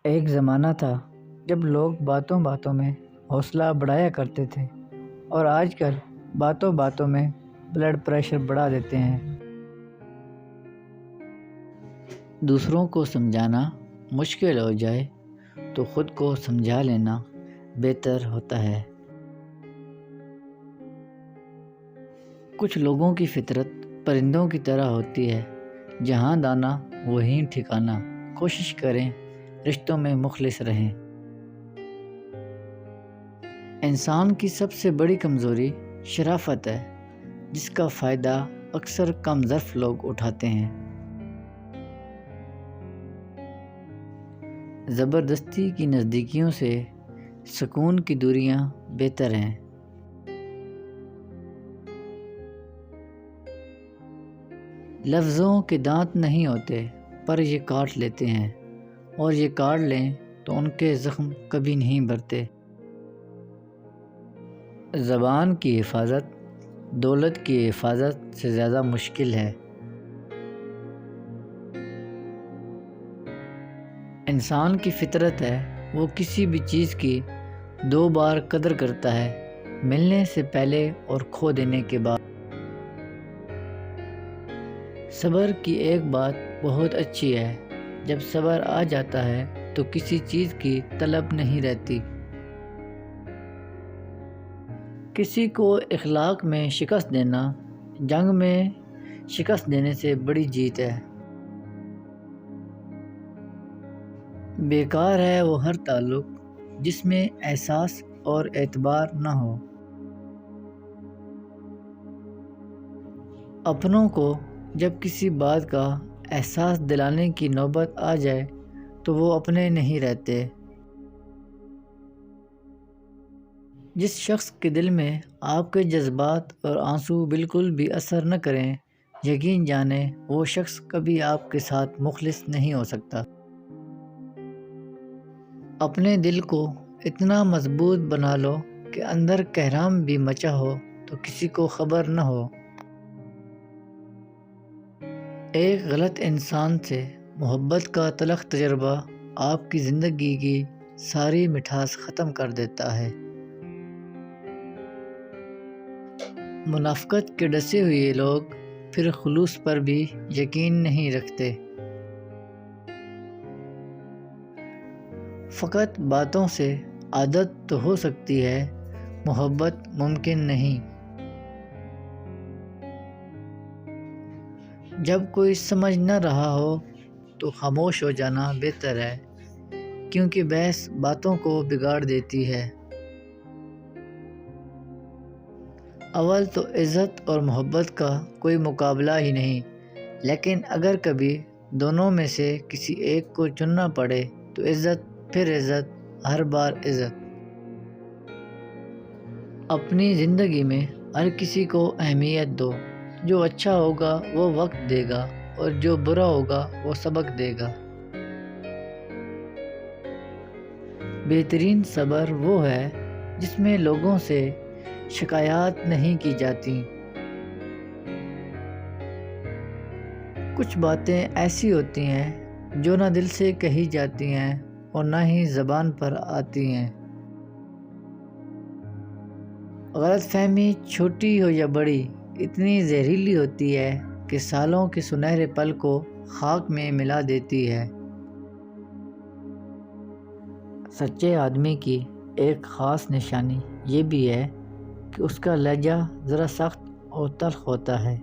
ایک زمانہ تھا جب لوگ باتوں باتوں میں حوصلہ بڑھایا کرتے تھے اور آج کل باتوں باتوں میں بلڈ پریشر بڑھا دیتے ہیں۔ دوسروں کو سمجھانا مشکل ہو جائے تو خود کو سمجھا لینا بہتر ہوتا ہے۔ کچھ لوگوں کی فطرت پرندوں کی طرح ہوتی ہے، جہاں دانا وہیں ٹھکانا۔ کوشش کریں رشتوں میں مخلص رہیں۔ انسان کی سب سے بڑی کمزوری شرافت ہے، جس کا فائدہ اکثر کم ظرف لوگ اٹھاتے ہیں۔ زبردستی کی نزدیکیوں سے سکون کی دوریاں بہتر ہیں۔ لفظوں کے دانت نہیں ہوتے، پر یہ کاٹ لیتے ہیں، اور یہ کاٹ لیں تو ان کے زخم کبھی نہیں بھرتے۔ زبان کی حفاظت دولت کی حفاظت سے زیادہ مشکل ہے۔ انسان کی فطرت ہے وہ کسی بھی چیز کی دو بار قدر کرتا ہے، ملنے سے پہلے اور کھو دینے کے بعد۔ صبر کی ایک بات بہت اچھی ہے، جب صبر آ جاتا ہے تو کسی چیز کی طلب نہیں رہتی۔ کسی کو اخلاق میں شکست دینا جنگ میں شکست دینے سے بڑی جیت ہے۔ بیکار ہے وہ ہر تعلق جس میں احساس اور اعتبار نہ ہو۔ اپنوں کو جب کسی بات کا احساس دلانے کی نوبت آ جائے تو وہ اپنے نہیں رہتے۔ جس شخص کے دل میں آپ کے جذبات اور آنسو بالکل بھی اثر نہ کریں، یقین جانیں وہ شخص کبھی آپ کے ساتھ مخلص نہیں ہو سکتا۔ اپنے دل کو اتنا مضبوط بنا لو کہ اندر کہرام بھی مچا ہو تو کسی کو خبر نہ ہو۔ ایک غلط انسان سے محبت کا تلخ تجربہ آپ کی زندگی کی ساری مٹھاس ختم کر دیتا ہے۔ منافقت کے ڈسے ہوئے لوگ پھر خلوص پر بھی یقین نہیں رکھتے۔ فقط باتوں سے عادت تو ہو سکتی ہے، محبت ممکن نہیں۔ جب کوئی سمجھ نہ رہا ہو تو خاموش ہو جانا بہتر ہے، کیونکہ بحث باتوں کو بگاڑ دیتی ہے۔ اول تو عزت اور محبت کا کوئی مقابلہ ہی نہیں، لیکن اگر کبھی دونوں میں سے کسی ایک کو چننا پڑے تو عزت، پھر عزت، ہر بار عزت۔ اپنی زندگی میں ہر کسی کو اہمیت دو، جو اچھا ہوگا وہ وقت دے گا اور جو برا ہوگا وہ سبق دے گا۔ بہترین صبر وہ ہے جس میں لوگوں سے شکایات نہیں کی جاتی۔ کچھ باتیں ایسی ہوتی ہیں جو نہ دل سے کہی جاتی ہیں اور نہ ہی زبان پر آتی ہیں۔ غلط فہمی چھوٹی ہو یا بڑی اتنی زہریلی ہوتی ہے کہ سالوں کے سنہرے پل کو خاک میں ملا دیتی ہے۔ سچے آدمی کی ایک خاص نشانی یہ بھی ہے کہ اس کا لہجہ ذرا سخت اور تلخ ہوتا ہے۔